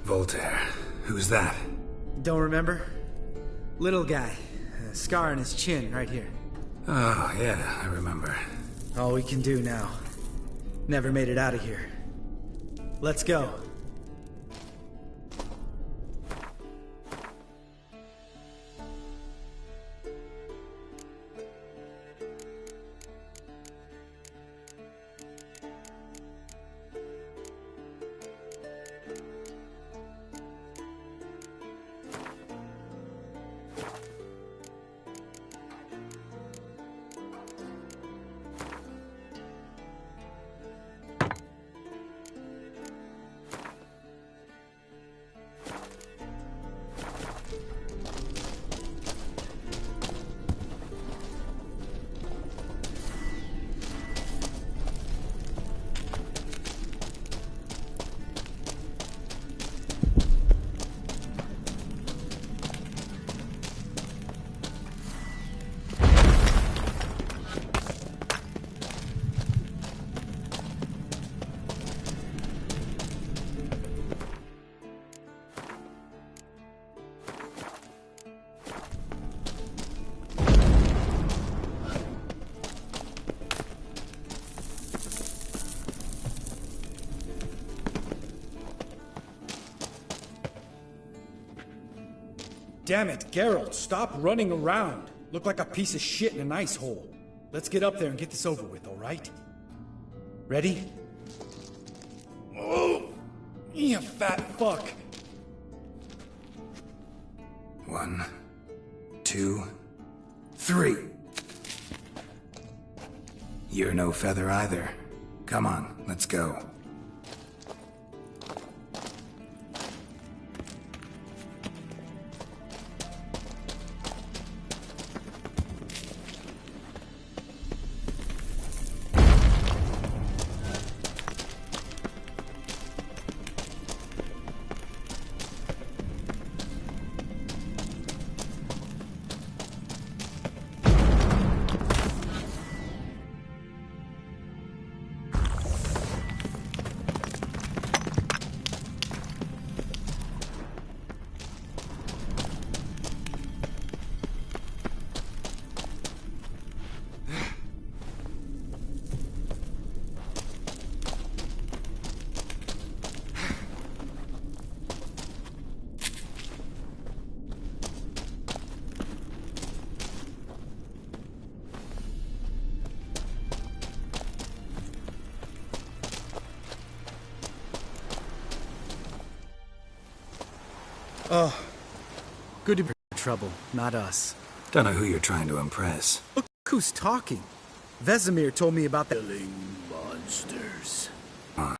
Voltaire. Who's that? Don't remember? Little guy. A scar on his chin, right here. Oh, yeah, I remember. All we can do now. Never made it out of here. Let's go. Damn it, Geralt, stop running around. Look like a piece of shit in an ice hole. Let's get up there and get this over with, alright? Ready? Oh, you fat fuck. 1, 2, 3. You're no feather either. Come on, let's go. Oh, good to be in trouble, not us. Don't know who you're trying to impress. Look who's talking. Vesemir told me about the killing monsters. Ha.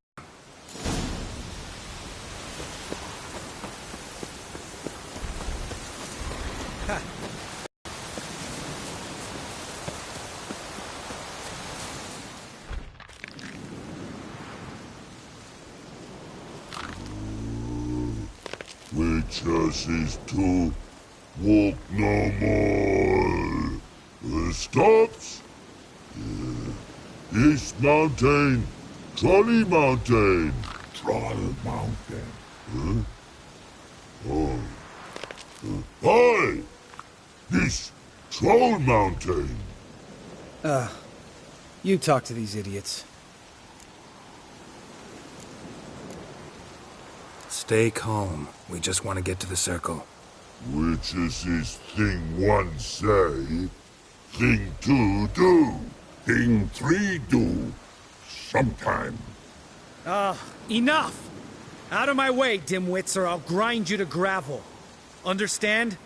Witches is to walk no more. Stops? East Mountain, Trolley Mountain. Troll Mountain. Huh? Oh. Hi! This Troll Mountain. You talk to these idiots. Stay calm. We just want to get to the circle. Witches is thing 1 say, thing 2 do, thing 3 do, sometime. Enough! Out of my way, dimwits, or I'll grind you to gravel. Understand?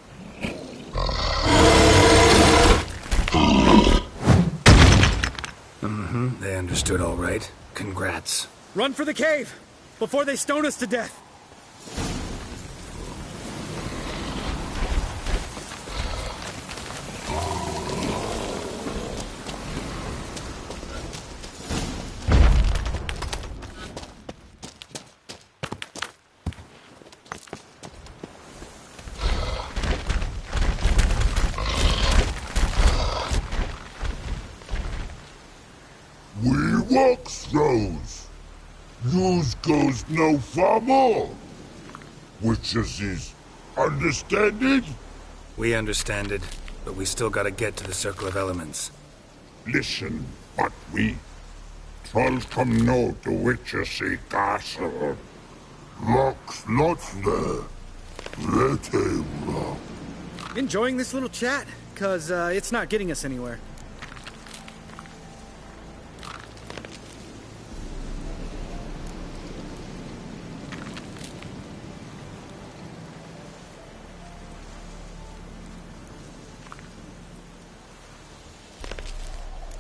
They understood all right. Congrats. Run for the cave! Before they stone us to death! We walks those. News goes no far more. Witches is... Understand it? We understand it, but we still gotta get to the Circle of Elements. Listen, but we... Trolls come no to Witches castle. Locks lots there. Let him lock. Enjoying this little chat? Cause, it's not getting us anywhere.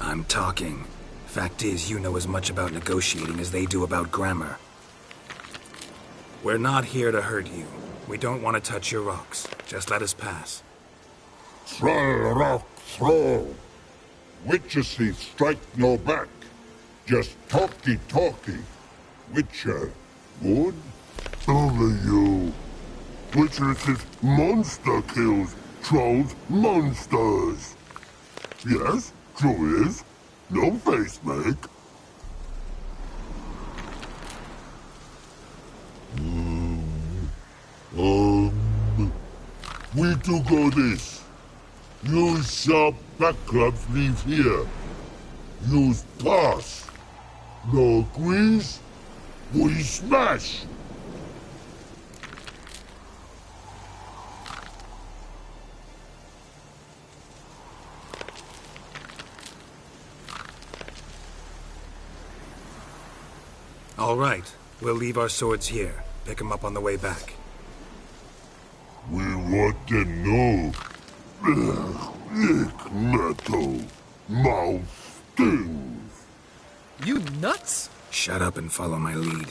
I'm talking. Fact is, you know as much about negotiating as they do about grammar. We're not here to hurt you. We don't want to touch your rocks. Just let us pass. Troll rock throw. Witches strike no back. Just talky. Witcher, good? Over you. Witches monster kills. Trolls monsters. Yes, true is. No face make. We do go this. Use sharp backups leave here. Use pass. No agrees? We smash. All right. We'll leave our swords here. Pick them up on the way back. We want to know. Lick metal. Mouth stings. You nuts? Shut up and follow my lead.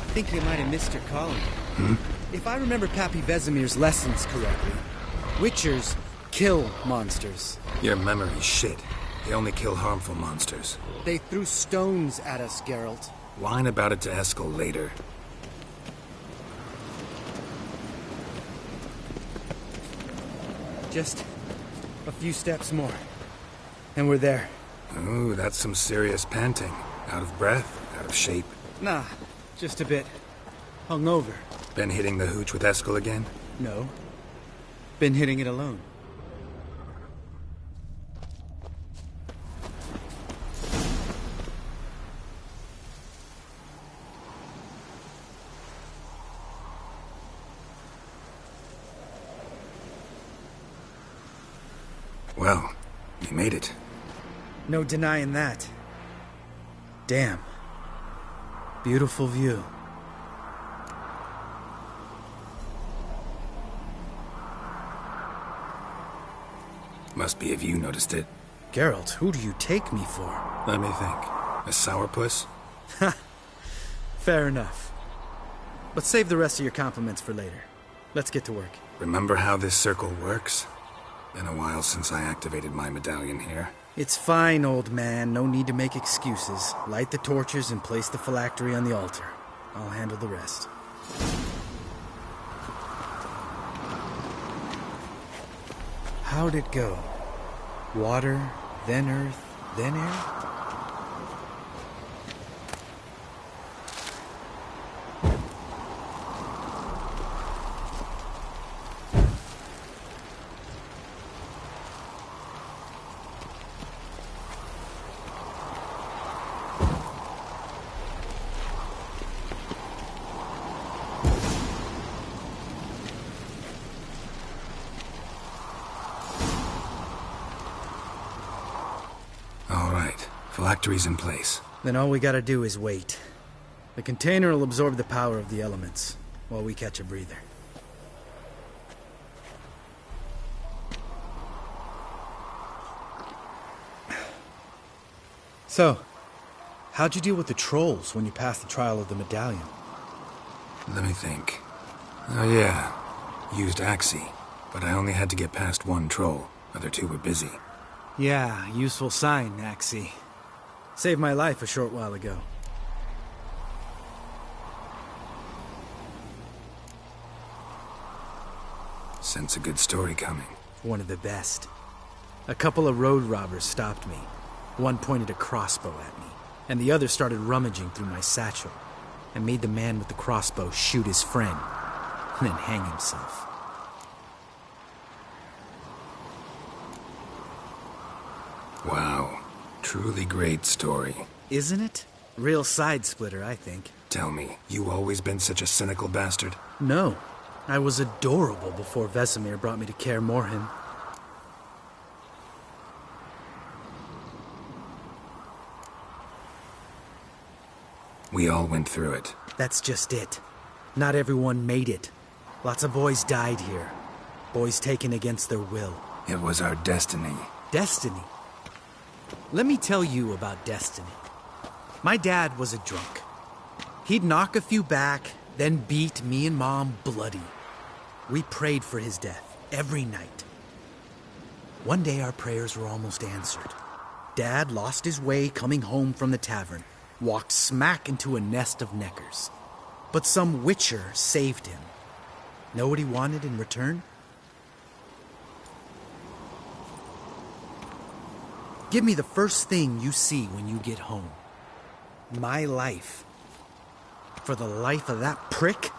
I think you might have missed your calling. If I remember Pappy Vesemir's lessons correctly, Witchers kill monsters. Your memory's shit. They only kill harmful monsters. They threw stones at us, Geralt. Whine about it to Eskel later. Just a few steps more, and we're there. Ooh, that's some serious panting. Out of breath, out of shape. Nah, just a bit hungover. Been hitting the hooch with Eskel again? No, been hitting it alone. Well, you made it. No denying that. Damn. Beautiful view. Must be if you noticed it. Geralt, who do you take me for? Let me think. A sourpuss? Fair enough. But save the rest of your compliments for later. Let's get to work. Remember how this circle works? Been a while since I activated my medallion here. It's fine, old man. No need to make excuses. Light the torches and place the phylactery on the altar. I'll handle the rest. How'd it go? Water, then earth, then air? Phylactery's in place. Then all we gotta do is wait. The container will absorb the power of the elements, while we catch a breather. So, how'd you deal with the trolls when you passed the trial of the medallion? Let me think. Oh yeah, used Axie, but I only had to get past one troll. Other two were busy. Yeah, useful sign, Axie. Saved my life a short while ago. Sense a good story coming. One of the best. A couple of road robbers stopped me. One pointed a crossbow at me, and the other started rummaging through my satchel and made the man with the crossbow shoot his friend and then hang himself. Wow. Truly great story. Isn't it? Real side splitter, I think. Tell me, you always been such a cynical bastard? No. I was adorable before Vesemir brought me to Kaer Morhen. We all went through it. That's just it. Not everyone made it. Lots of boys died here. Boys taken against their will. It was our destiny. Destiny? Let me tell you about destiny. My dad was a drunk. He'd knock a few back, then beat me and Mom bloody. We prayed for his death every night. One day our prayers were almost answered. Dad lost his way coming home from the tavern, walked smack into a nest of neckers. But some witcher saved him. Know what he wanted in return? Give me the first thing you see when you get home. My life. For the life of that prick?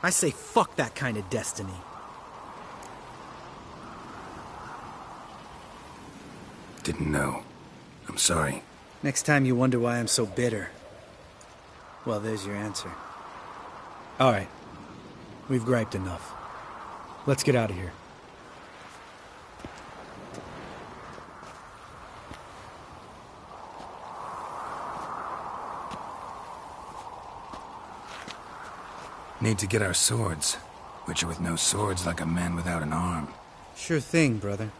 I say fuck that kind of destiny. Didn't know. I'm sorry. Next time you wonder why I'm so bitter, well, there's your answer. All right. We've griped enough. Let's get out of here. Need to get our swords. Witcher with no swords like a man without an arm. Sure thing, brother.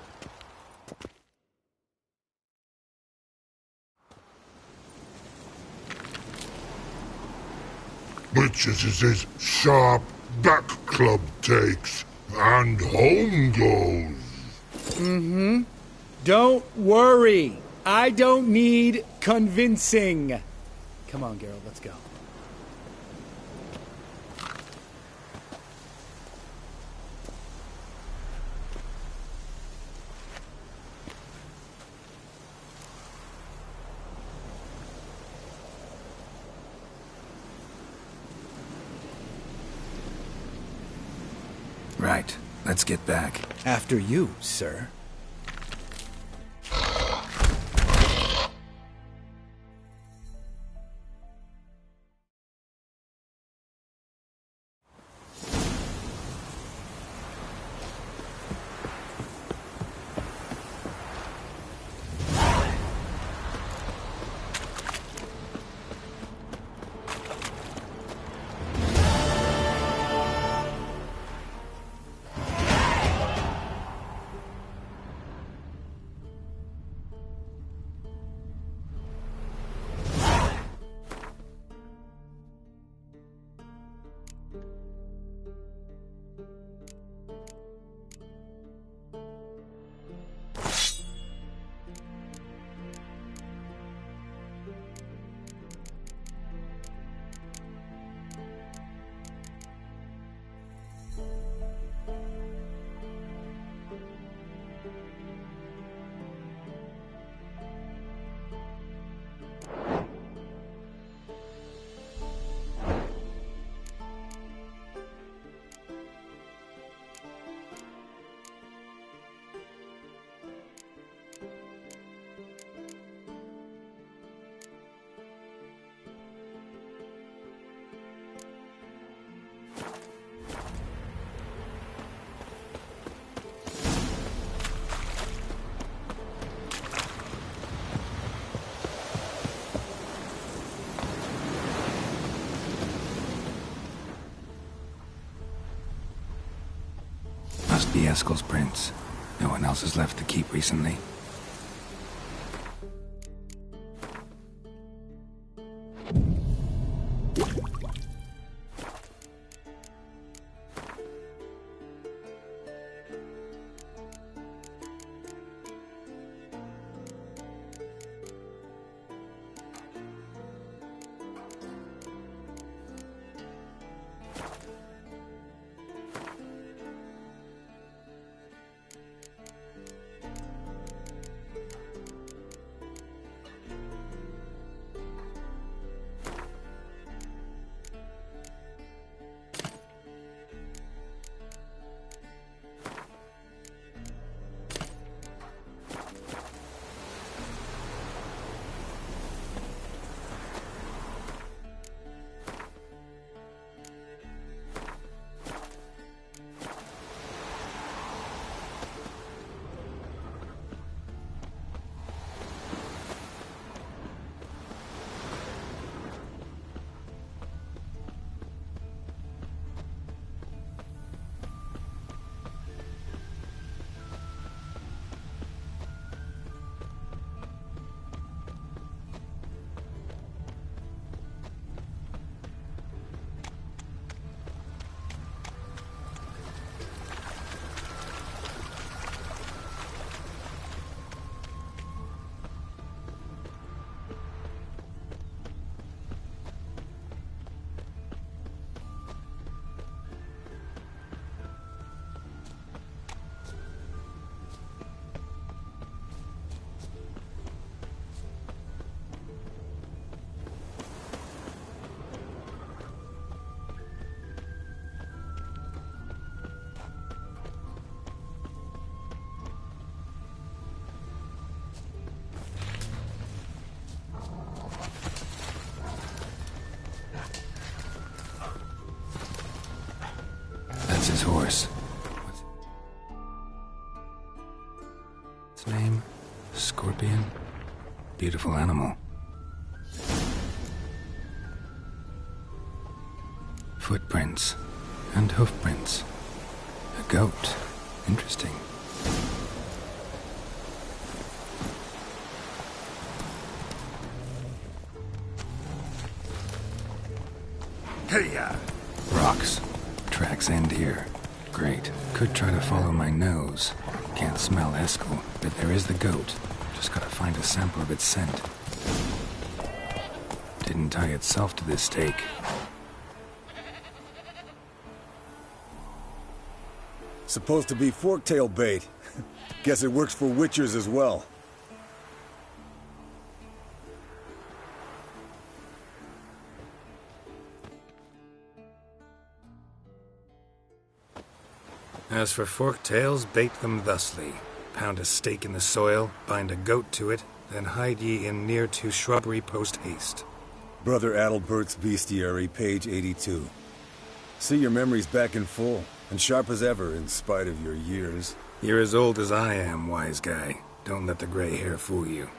Witches is his sharp back club takes, and home goes. Don't worry. I don't need convincing. Come on, Geralt, let's go. Right. Let's get back. After you, sir. Must be Eskel's prints. No one else has left the keep recently. horse. What's its name? Scorpion? Beautiful animal. Footprints and hoofprints. A goat. Interesting. Hey-ya! Rocks. Tracks end here. Great. Could try to follow my nose. Can't smell Eskel, but there is the goat. Just gotta find a sample of its scent. Didn't tie itself to this stake. Supposed to be forktail bait. Guess it works for witchers as well. As for forktails, bait them thusly. Pound a stake in the soil, bind a goat to it, then hide ye in near to shrubbery post-haste. Brother Adalbert's Bestiary, page 82. See your memories back in full, and sharp as ever in spite of your years. You're as old as I am, wise guy. Don't let the gray hair fool you.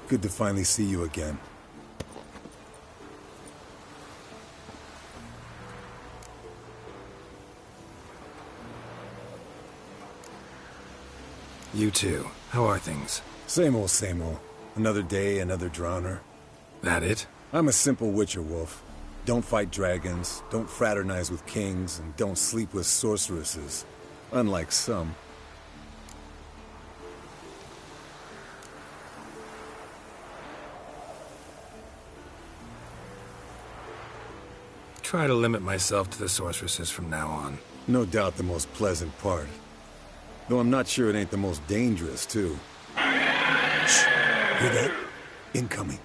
Good to finally see you again. You too. How are things? Same old, same old. Another day, another drowner. That it? I'm a simple witcher, Wolf. Don't fight dragons, don't fraternize with kings, and don't sleep with sorceresses. Unlike some. Try to limit myself to the sorceresses from now on. No doubt the most pleasant part. Though I'm not sure it ain't the most dangerous, too. Shh! Hear that? Incoming.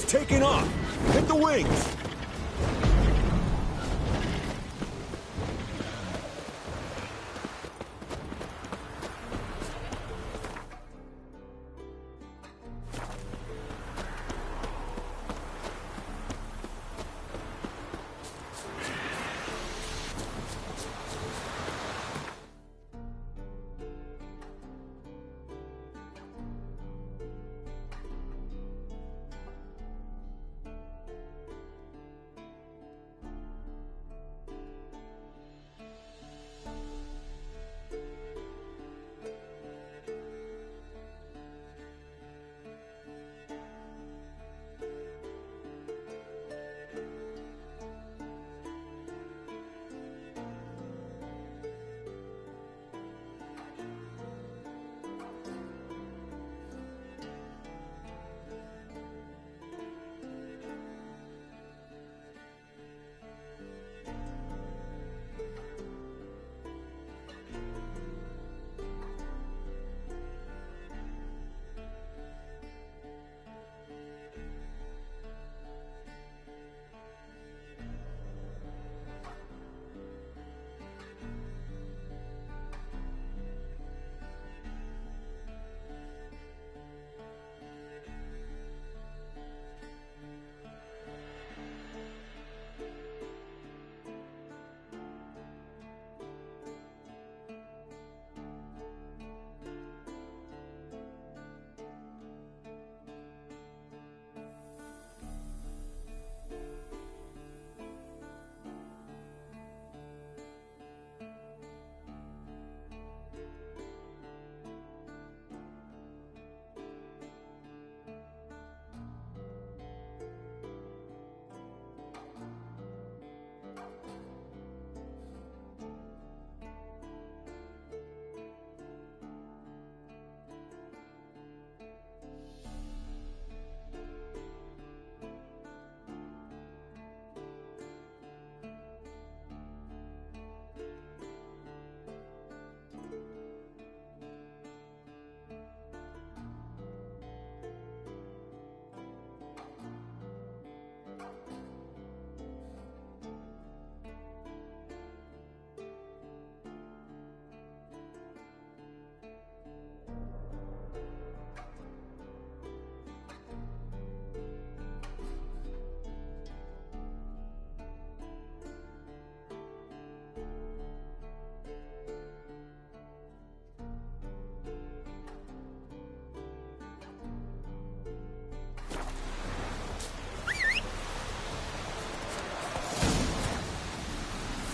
Taking off! Hit the wings!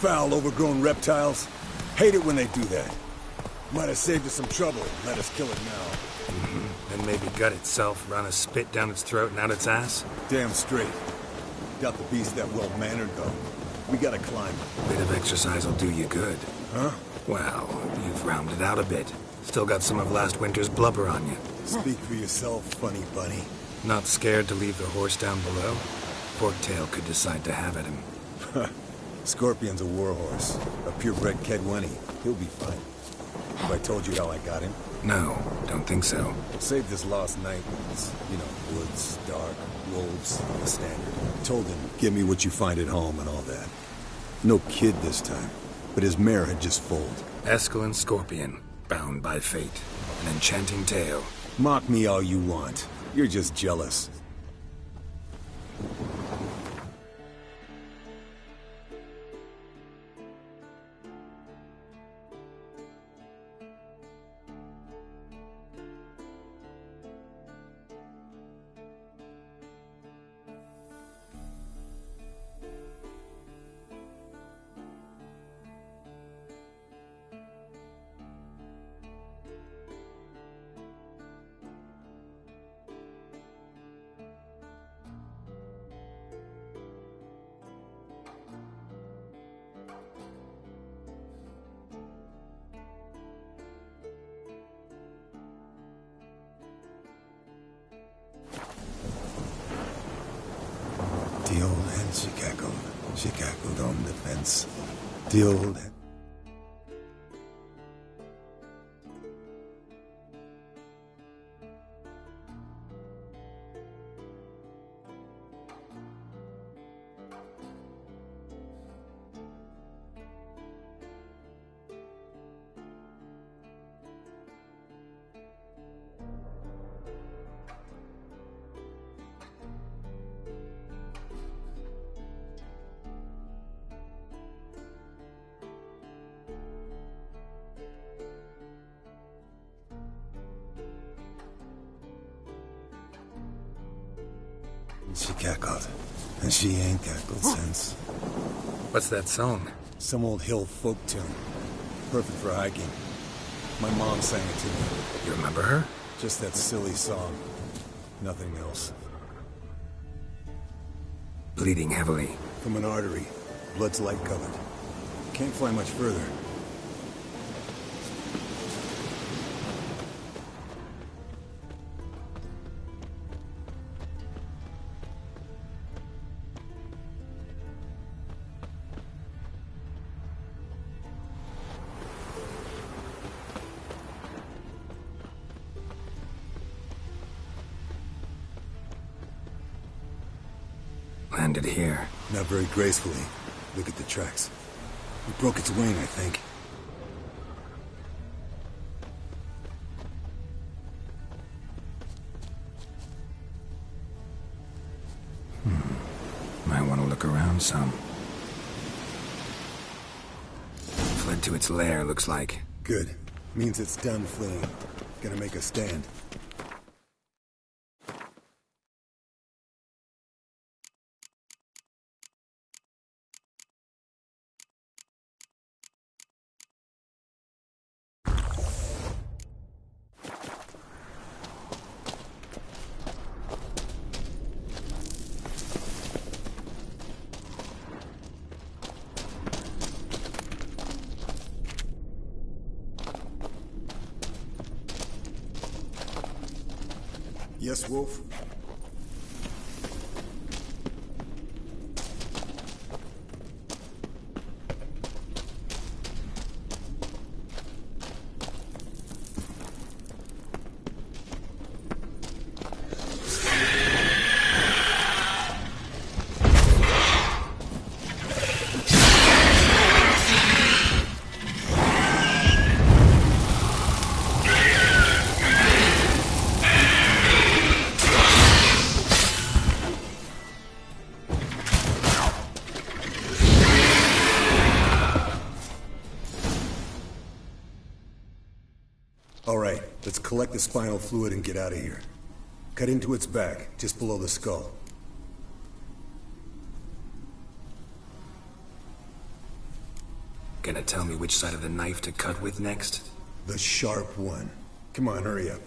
foul, overgrown reptiles. Hate it when they do that. Might have saved us some trouble. Let us kill it now. And maybe gut itself, run a spit down its throat and out its ass? Damn straight. Doubt the beast that well-mannered, though. We gotta climb. Bit of exercise will do you good. Huh? Well, you've rounded out a bit. Still got some of last winter's blubber on you. Speak for yourself, funny bunny. Not scared to leave the horse down below? Forktail could decide to have at him. Scorpion's a warhorse. A purebred Kedwenny. He'll be fine. Have I told you how I got him? No, don't think so. Saved his lost nightmares. You know, woods, dark, wolves, the standard. Told him, give me what you find at home and all that. No kid this time, but his mare had just foaled. Escalin Scorpion, bound by fate. An enchanting tale. Mock me all you want. You're just jealous. The old hen she cackled on the fence. The old hen. She cackled, and she ain't cackled since. What's that song? Some old hill folk tune. Perfect for hiking. My mom sang it to me. You remember her? Just that silly song. Nothing else. Bleeding heavily. From an artery. Blood's light covered. Can't fly much further. Landed here. Not very gracefully. Look at the tracks. It broke its wing, I think. Might want to look around some. Fled to its lair, looks like. Good. Means it's done fleeing. Gonna make a stand. Yes, Wolf? All right, let's collect the spinal fluid and get out of here. Cut into its back, just below the skull. gonna tell me which side of the knife to cut with next? The sharp one. Come on, hurry up.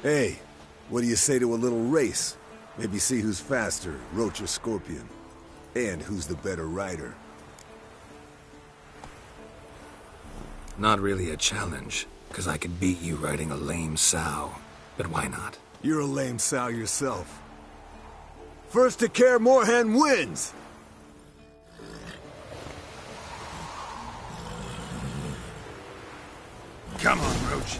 Hey, what do you say to a little race? Maybe see who's faster, Roach or Scorpion. And who's the better rider. Not really a challenge, because I could beat you riding a lame sow. But why not? You're a lame sow yourself. First to Care Moorhen wins! Come on, Roach.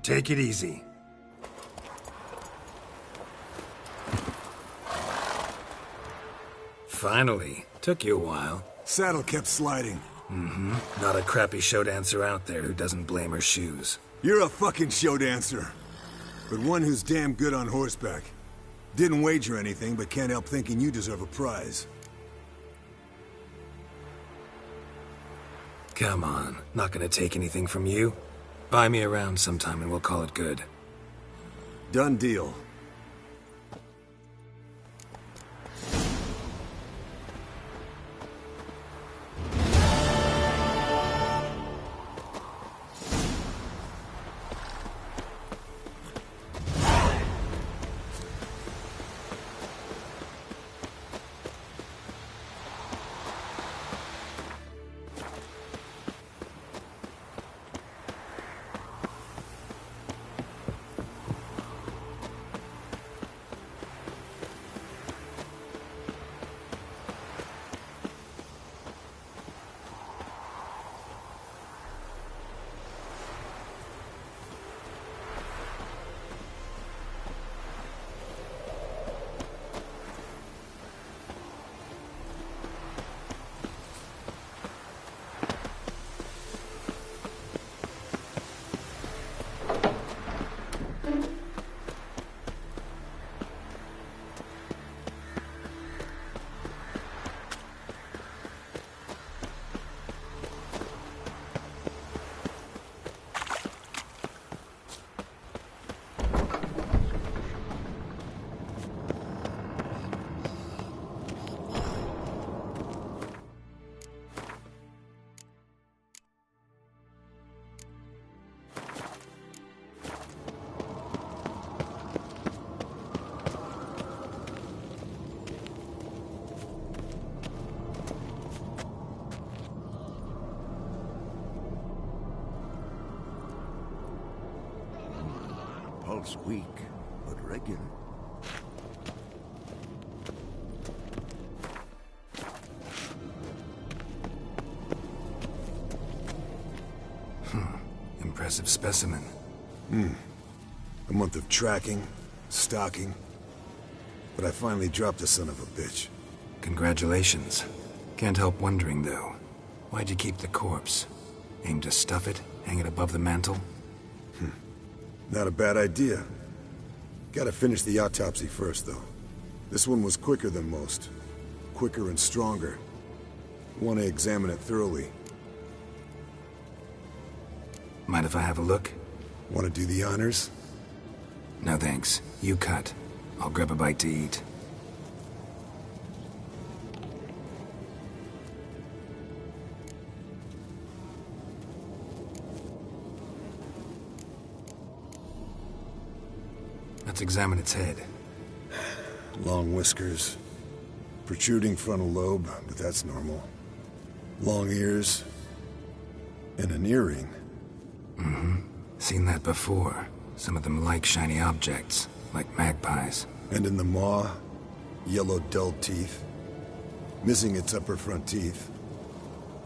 Take it easy. Finally. Took you a while. Saddle kept sliding. Mm-hmm. Not a crappy show dancer out there who doesn't blame her shoes. You're a fucking show dancer. But one who's damn good on horseback. Didn't wager anything, but can't help thinking you deserve a prize. Come on. Not gonna take anything from you. Buy me around sometime and we'll call it good. Done deal. Pulse weak, but regular. Impressive specimen. A month of tracking, stalking. But I finally dropped the son of a bitch. Congratulations. Can't help wondering, though. Why'd you keep the corpse? Aim to stuff it? Hang it above the mantel? Not a bad idea. Gotta finish the autopsy first, though. This one was quicker than most. Quicker and stronger. Want to examine it thoroughly. Mind if I have a look? Want to do the honors? No thanks. You cut. I'll grab a bite to eat. Let's examine its head. Long whiskers. Protruding frontal lobe, but that's normal. Long ears. And an earring. Seen that before. Some of them like shiny objects, like magpies. And in the maw, yellow dull teeth. Missing its upper front teeth.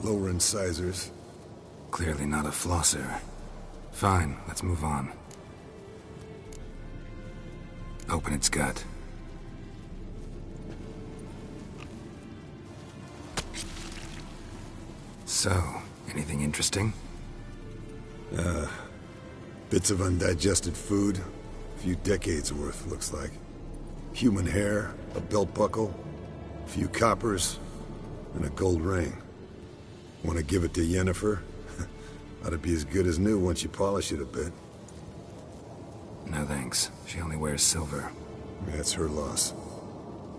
Lower incisors. Clearly not a flosser. Fine, let's move on. Open its gut. So, anything interesting? Bits of undigested food. A few decades worth, looks like. Human hair, a belt buckle, a few coppers, and a gold ring. Want to give it to Yennefer? Ought to be as good as new once you polish it a bit. No thanks. She only wears silver. That's her loss.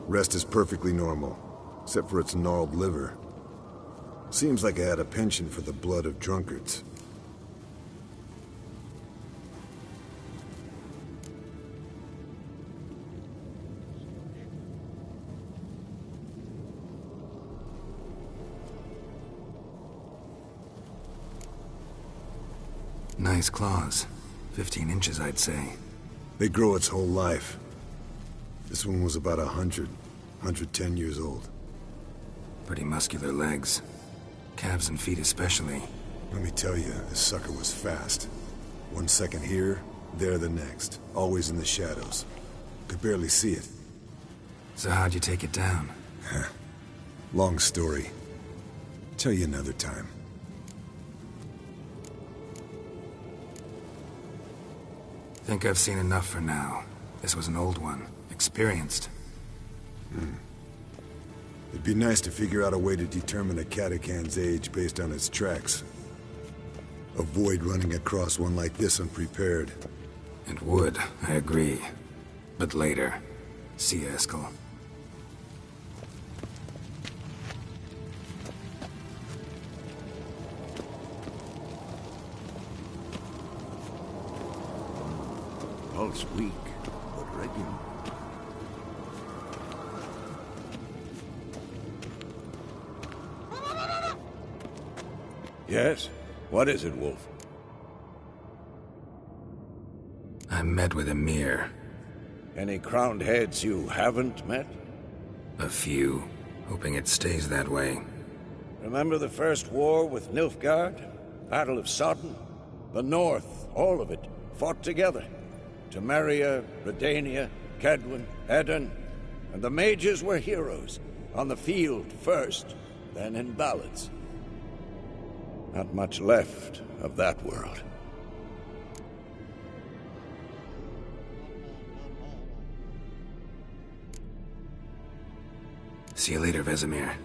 Rest is perfectly normal, except for its gnarled liver. Seems like I had a penchant for the blood of drunkards. Nice claws. 15 inches, I'd say. They grow its whole life. This one was about 110 years old. Pretty muscular legs. Calves and feet especially. Let me tell you, this sucker was fast. 1 second here, there the next. Always in the shadows. Could barely see it. So how'd you take it down? Long story. Tell you another time. Think I've seen enough for now. This was an old one. Experienced. It'd be nice to figure out a way to determine a catacan's age based on its tracks. Avoid running across one like this unprepared. It would, I agree. But later. See you, Eskel. Pulse weak, but regular. Yes? What is it, Wolf? I met with Emir. Any crowned heads you haven't met? A few. Hoping it stays that way. Remember the first war with Nilfgaard? Battle of Sodden? The North, all of it, fought together. Temeria, Redania, Kedwin, Edirn, and the mages were heroes. On the field first, then in ballads. Not much left of that world. See you later, Vesemir.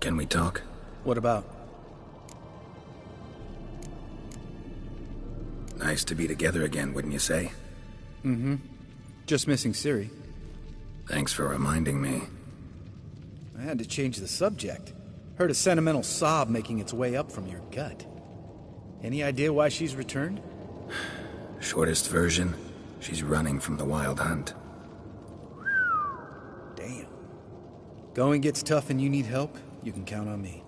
Can we talk? What about? Nice to be together again, wouldn't you say? Mm-hmm. Just missing Siri. Thanks for reminding me. I had to change the subject. Heard a sentimental sob making its way up from your gut. Any idea why she's returned? Shortest version, she's running from the wild hunt. Damn. Going gets tough and you need help, you can count on me.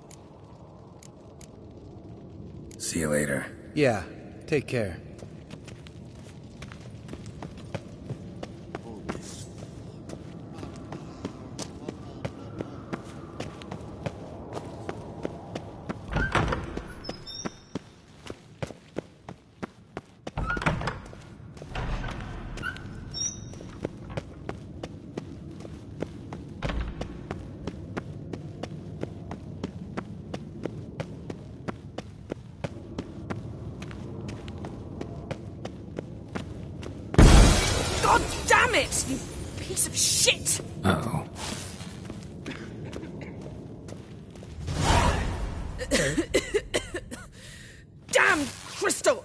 See you later. Yeah, take care. God damn it, you piece of shit! Uh-oh. Damn crystal!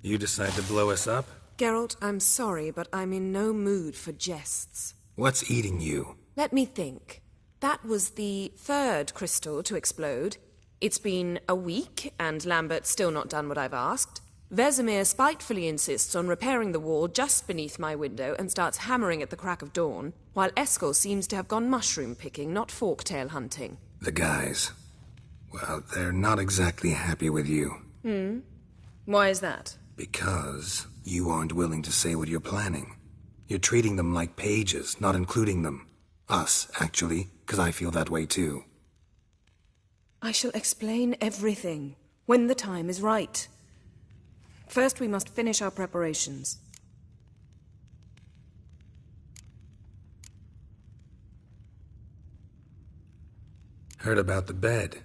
You decide to blow us up? Geralt, I'm sorry, but I'm in no mood for jests. What's eating you? Let me think. That was the third crystal to explode. It's been a week, and Lambert's still not done what I've asked. Vesemir spitefully insists on repairing the wall just beneath my window and starts hammering at the crack of dawn, while Eskel seems to have gone mushroom picking, not forktail hunting. The guys. Well, they're not exactly happy with you. Why is that? Because you aren't willing to say what you're planning. You're treating them like pages, not including them. Us, actually, because I feel that way too. I shall explain everything, when the time is right. First, we must finish our preparations. Heard about the bed.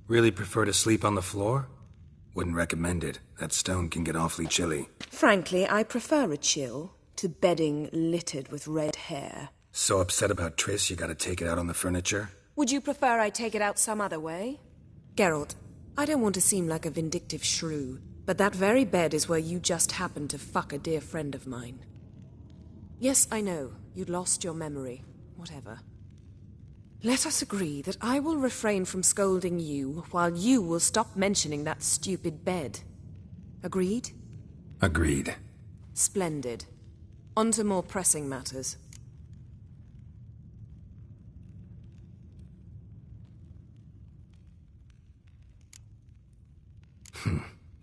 Really prefer to sleep on the floor? Wouldn't recommend it. That stone can get awfully chilly. Frankly, I prefer a chill to bedding littered with red hair. So upset about Triss you gotta take it out on the furniture? Would you prefer I take it out some other way? Geralt, I don't want to seem like a vindictive shrew, but that very bed is where you just happened to fuck a dear friend of mine. Yes, I know, you'd lost your memory. Whatever. Let us agree that I will refrain from scolding you, while you will stop mentioning that stupid bed. Agreed? Agreed. Splendid. On to more pressing matters.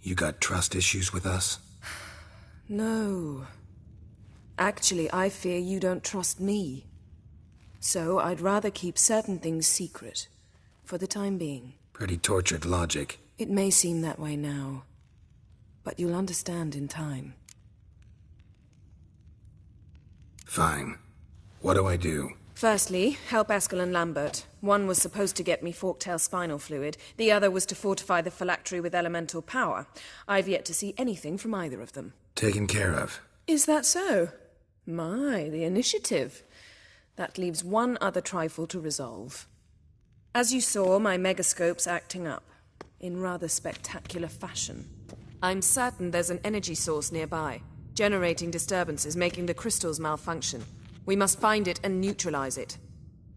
You got trust issues with us? No. Actually, I fear you don't trust me. So I'd rather keep certain things secret, for the time being. Pretty tortured logic. It may seem that way now, but you'll understand in time. Fine. What do I do? Firstly, help Eskel and Lambert. One was supposed to get me forktail spinal fluid, the other was to fortify the phylactery with elemental power. I've yet to see anything from either of them. Taken care of. Is that so? My, the initiative. That leaves one other trifle to resolve. As you saw, my megascope's acting up, in rather spectacular fashion. I'm certain there's an energy source nearby, generating disturbances, making the crystals malfunction. We must find it and neutralize it.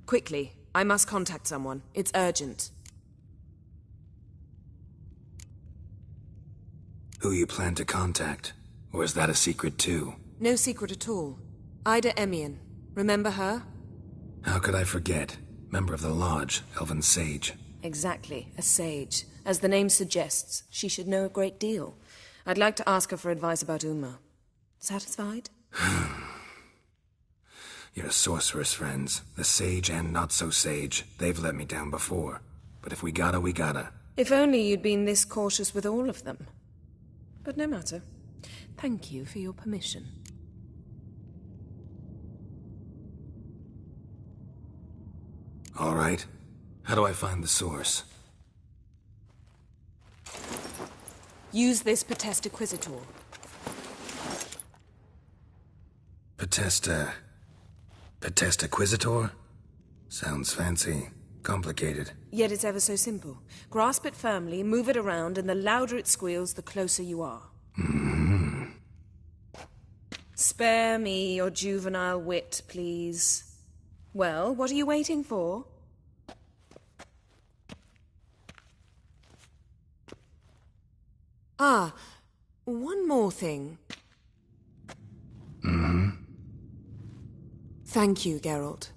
Quickly, I must contact someone. It's urgent. Who you plan to contact? Or is that a secret too? No secret at all. Ida Emian. Remember her? How could I forget? Member of the Lodge, Elven Sage. Exactly, a sage. As the name suggests, she should know a great deal. I'd like to ask her for advice about Uma. Satisfied? Your sorceress friends, the sage and not-so-sage, they've let me down before. But if we gotta, we gotta. If only you'd been this cautious with all of them. But no matter. Thank you for your permission. All right. How do I find the source? Use this Potestaquizitor. Potestaquizitor? Sounds fancy. Complicated. Yet it's ever so simple. Grasp it firmly, move it around, and the louder it squeals, the closer you are. Mm-hmm. Spare me your juvenile wit, please. Well, what are you waiting for? Ah, one more thing. Mm-hmm. Thank you, Geralt.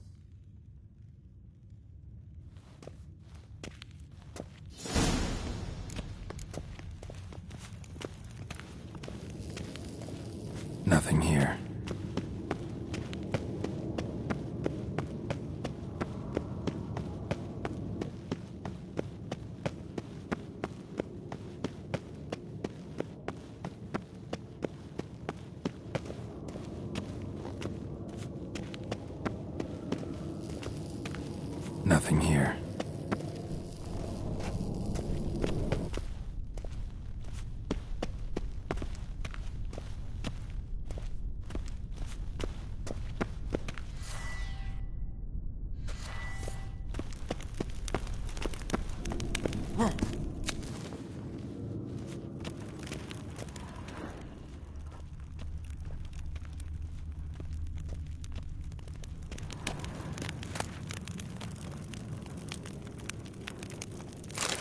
Nothing here. Nothing here.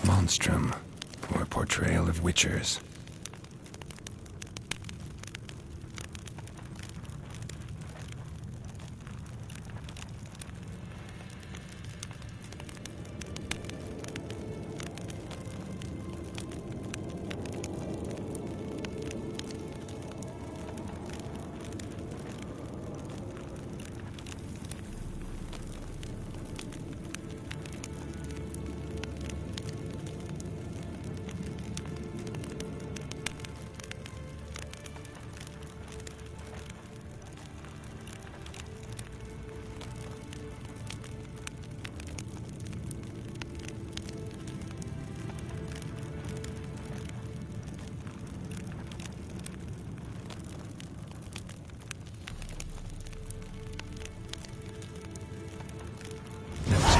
Monstrum, or a portrayal of witchers.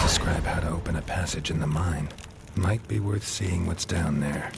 Describe how to open a passage in the mine. Might be worth seeing what's down there.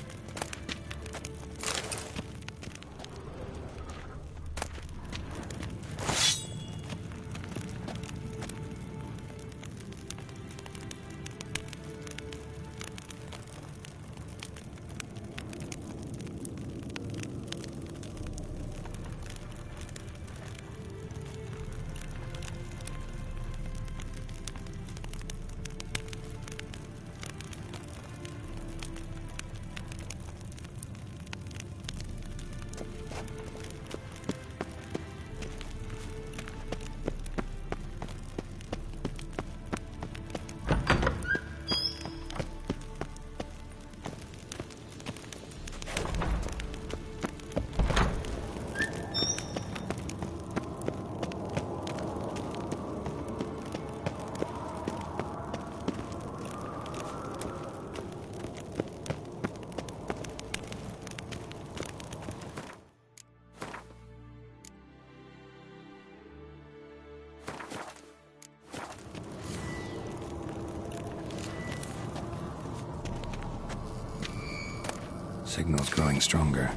Signal's growing stronger.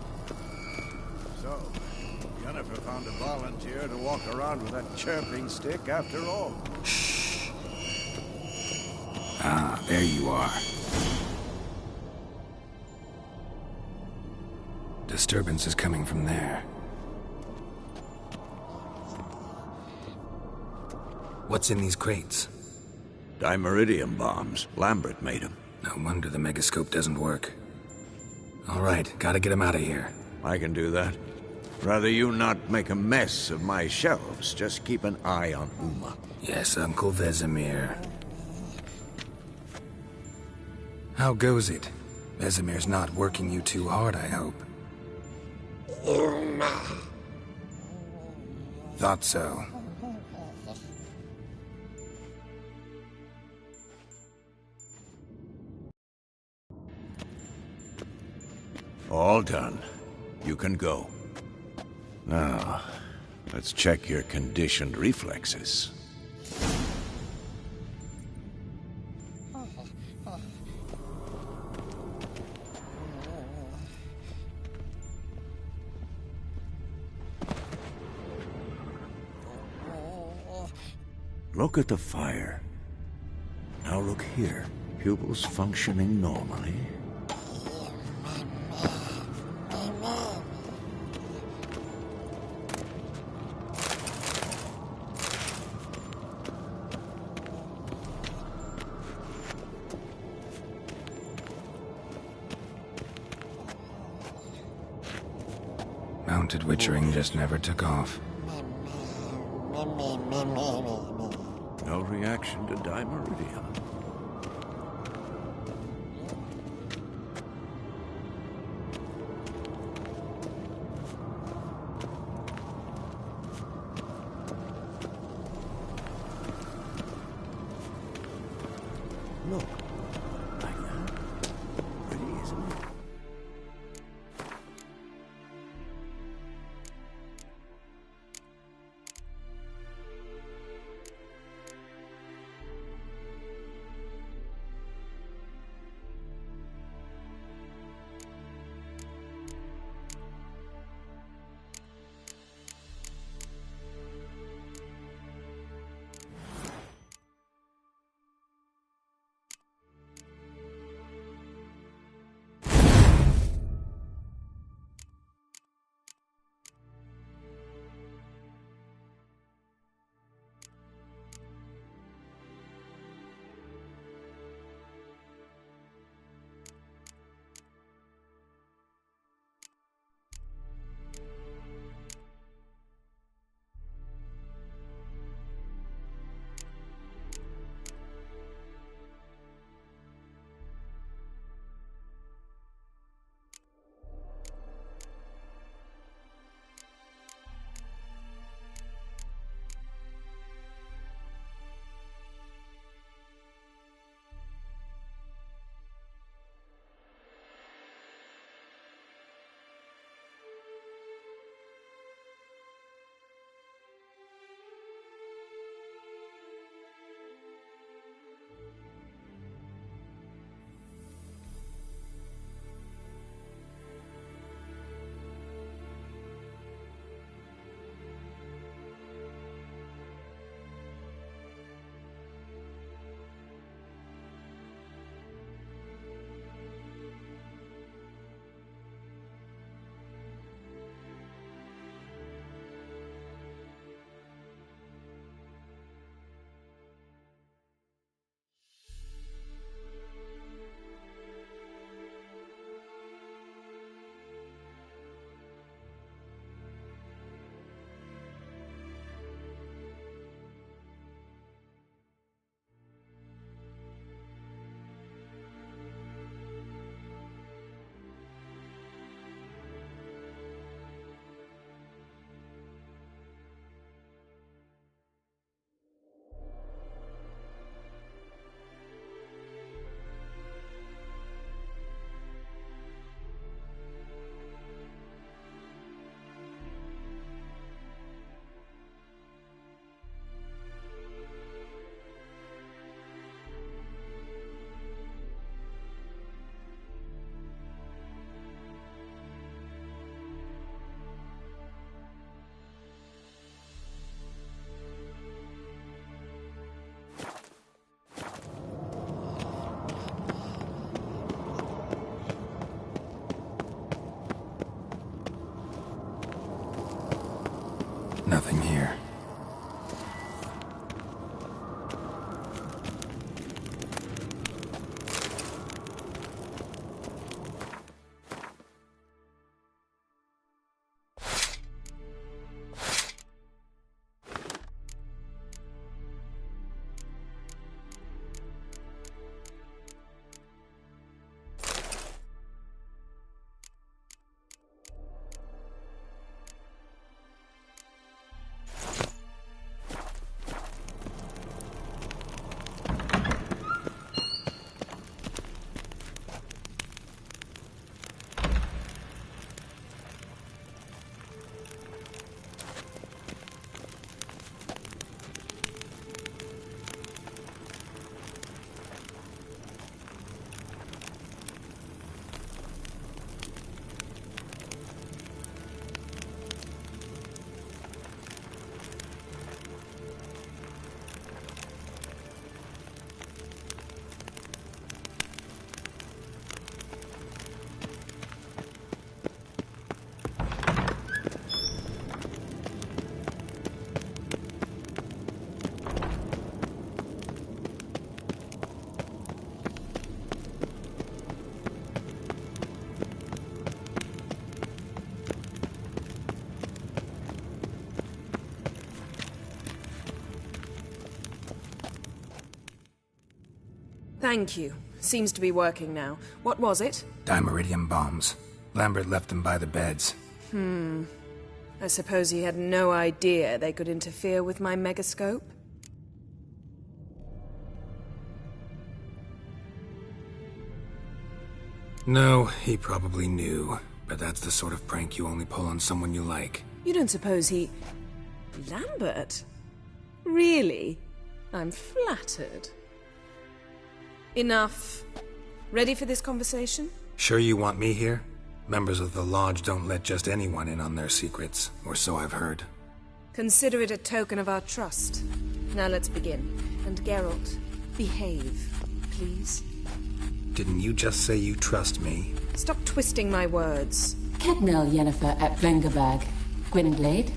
So, Jennifer found a volunteer to walk around with that chirping stick after all. Shh. Ah, there you are. Disturbance is coming from there. What's in these crates? Dimeridium bombs. Lambert made them. No wonder the megascope doesn't work. All right, gotta get him out of here. I can do that. Rather you not make a mess of my shelves. Just keep an eye on Uma. Yes, Uncle Vesemir. How goes it? Vesemir's not working you too hard, I hope. Uma. Thought so. All done. You can go. Now, let's check your conditioned reflexes. Look at the fire. Now look here. Pupils functioning normally. Mounted witchering just never took off. No reaction to dimeridium. Look, like that. Pretty, isn't it? Thank you. Seems to be working now. What was it? Dimeridium bombs. Lambert left them by the beds. I suppose he had no idea they could interfere with my megascope? No, he probably knew. But that's the sort of prank you only pull on someone you like. You don't suppose he... Lambert? Really? I'm flattered. Enough. Ready for this conversation? Sure you want me here? Members of the Lodge don't let just anyone in on their secrets, or so I've heard. Consider it a token of our trust. Now let's begin. And Geralt, behave, please. Didn't you just say you trust me? Stop twisting my words. Kednel Yennefer at Vengerberg. Gwynblade?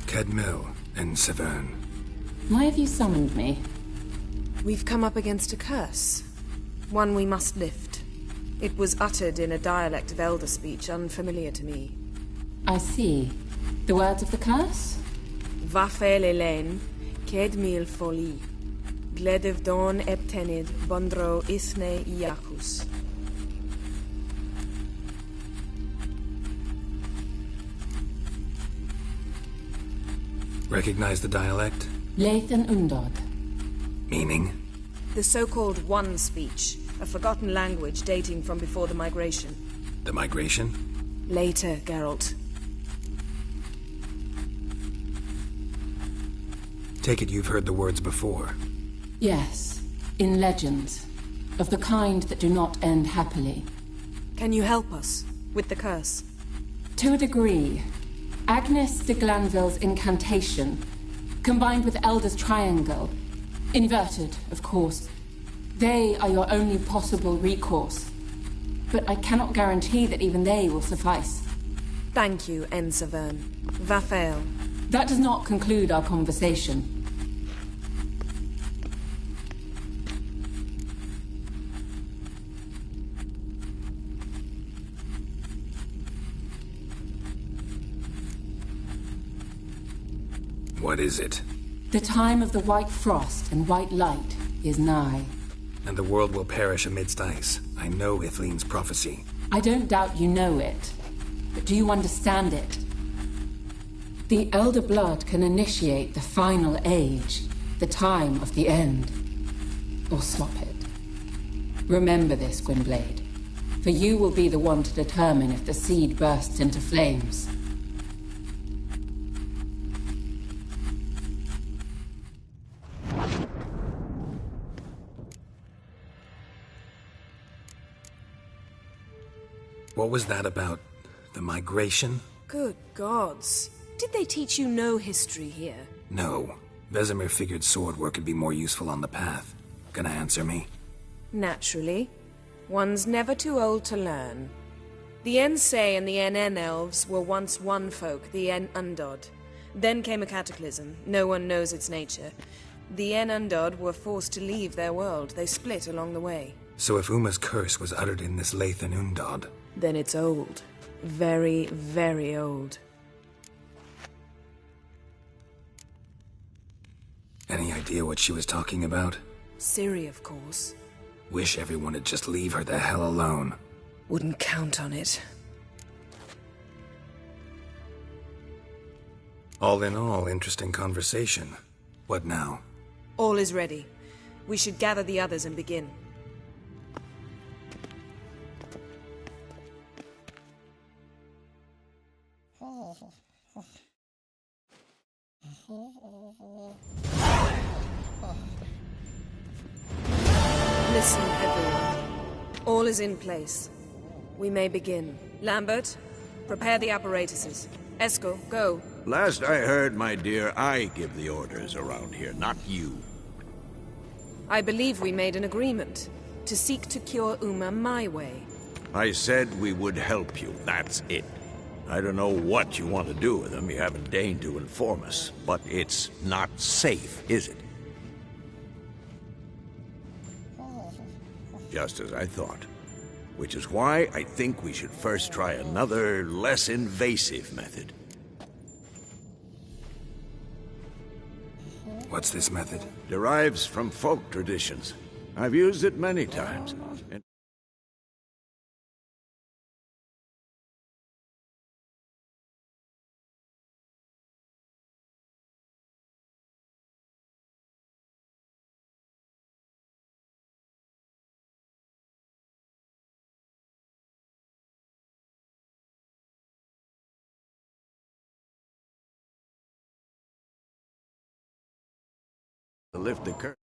Kedmil and Severn. Why have you summoned me? We've come up against a curse. One we must lift. It was uttered in a dialect of Elder speech unfamiliar to me. I see. The words of the curse? Vafel Elaine, Kedmil Foli. Gledev Don Eptenid, Bondro Isne Iacus. Recognize the dialect? Lathan Undod. Meaning? The so-called One speech, a forgotten language dating from before the migration. The migration? Later, Geralt. Take it you've heard the words before. Yes, in legends. Of the kind that do not end happily. Can you help us with the curse? To a degree. Agnes de Glanville's incantation, combined with Elder's triangle, inverted, of course. They are your only possible recourse. But I cannot guarantee that even they will suffice. Thank you, Severn. Vafel. That does not conclude our conversation. What is it? The time of the white frost and white light is nigh. And the world will perish amidst ice. I know Ithleen's prophecy. I don't doubt you know it. But do you understand it? The Elder Blood can initiate the final age, the time of the end. Or stop it. Remember this, Gwynblade. For you will be the one to determine if the seed bursts into flames. What was that about? The migration? Good gods. Did they teach you no history here? No. Vesemir figured sword work could be more useful on the path. Gonna answer me? Naturally. One's never too old to learn. The Ensei and the NN elves were once one folk, the En Undod. Then came a cataclysm. No one knows its nature. The En Undod were forced to leave their world. They split along the way. So if Uma's curse was uttered in this Lathan Undod... Then it's old. Very, very old. Any idea what she was talking about? Ciri, of course. Wish everyone would just leave her the hell alone. Wouldn't count on it. All in all, interesting conversation. What now? All is ready. We should gather the others and begin. Listen, everyone. All is in place. We may begin. Lambert, prepare the apparatuses. Eskel, go. Last I heard, my dear, I give the orders around here, not you. I believe we made an agreement to seek to cure Uma my way. I said we would help you, that's it. I don't know what you want to do with them, you haven't deigned to inform us, but it's not safe, is it? Just as I thought. Which is why I think we should first try another, less invasive method. What's this method? Derives from folk traditions. I've used it many times. To lift the curtain.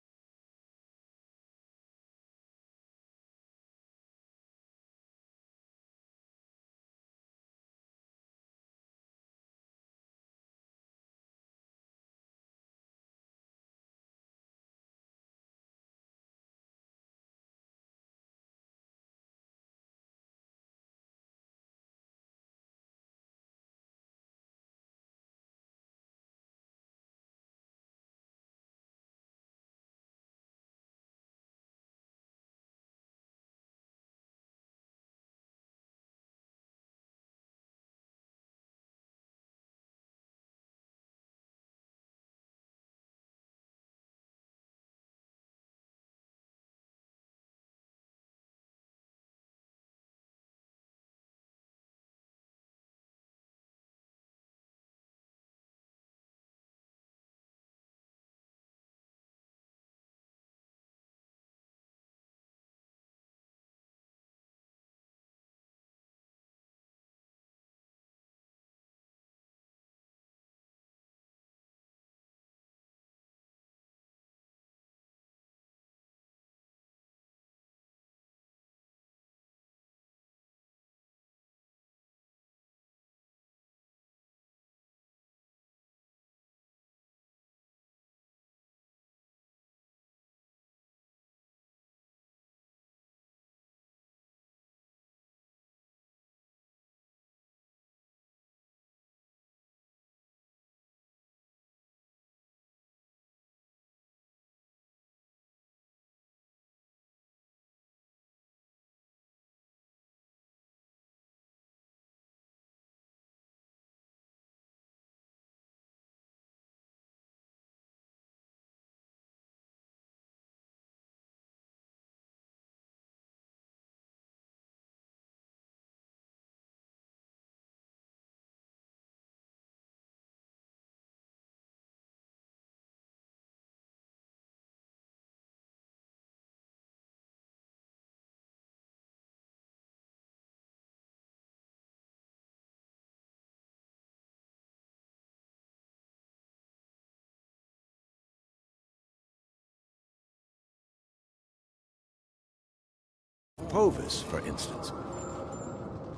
Povis, for instance.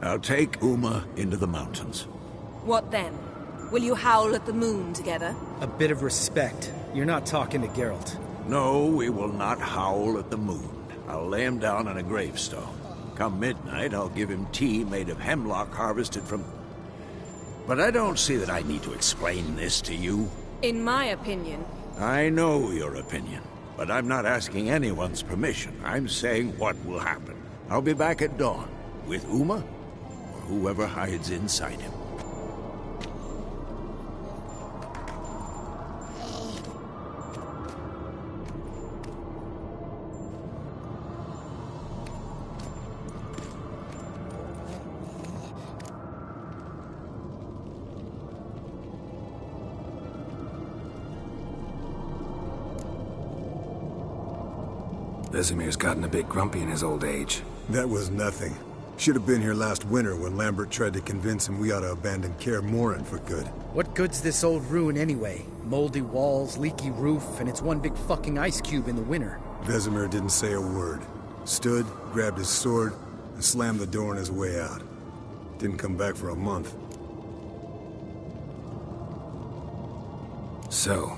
I'll take Uma into the mountains. What then? Will you howl at the moon together? A bit of respect. You're not talking to Geralt. No, we will not howl at the moon. I'll lay him down on a gravestone. Come midnight, I'll give him tea made of hemlock harvested from... But I don't see that I need to explain this to you. In my opinion... I know your opinion, but I'm not asking anyone's permission. I'm saying what will happen. I'll be back at dawn, with Uma, or whoever hides inside him. Vesemir's gotten a bit grumpy in his old age. That was nothing. Should have been here last winter when Lambert tried to convince him we ought to abandon Kaer Morhen for good. What good's this old ruin anyway? Moldy walls, leaky roof, and it's one big fucking ice cube in the winter. Vesemir didn't say a word. Stood, grabbed his sword, and slammed the door on his way out. Didn't come back for a month. So,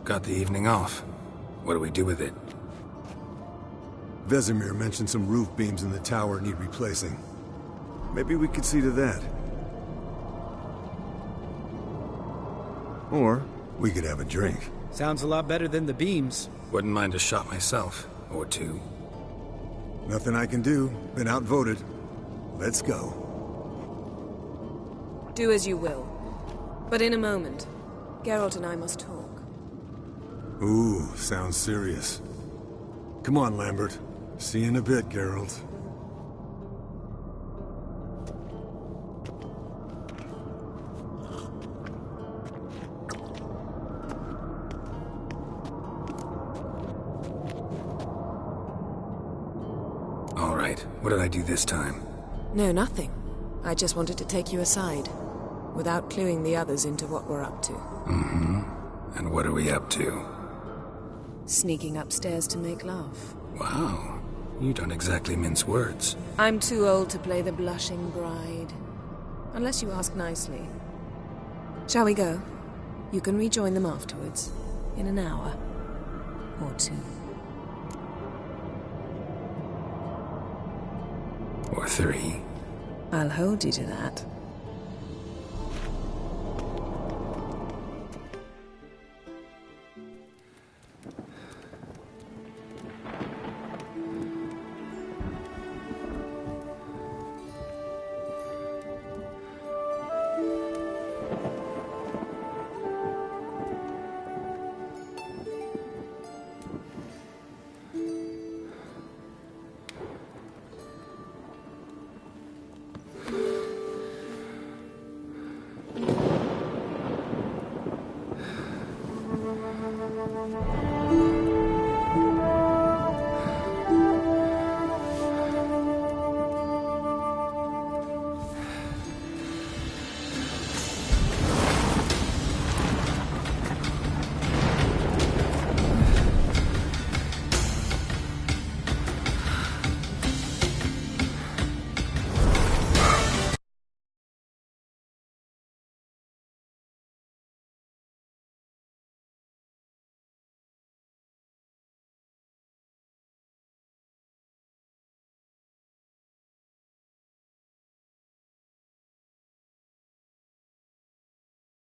got the evening off. What do we do with it? Vesemir mentioned some roof beams in the tower need replacing. Maybe we could see to that. Or we could have a drink. Sounds a lot better than the beams. Wouldn't mind a shot myself. Or two. Nothing I can do. Been outvoted. Let's go. Do as you will. But in a moment, Geralt and I must talk. Ooh, sounds serious. Come on, Lambert. See you in a bit, Geralt. All right, what did I do this time? No, nothing. I just wanted to take you aside, without cluing the others into what we're up to. Mm-hmm. And what are we up to? Sneaking upstairs to make love. Wow, you don't exactly mince words. I'm too old to play the blushing bride. Unless you ask nicely. Shall we go? You can rejoin them afterwards. In an hour. Or two. Or 3. I'll hold you to that.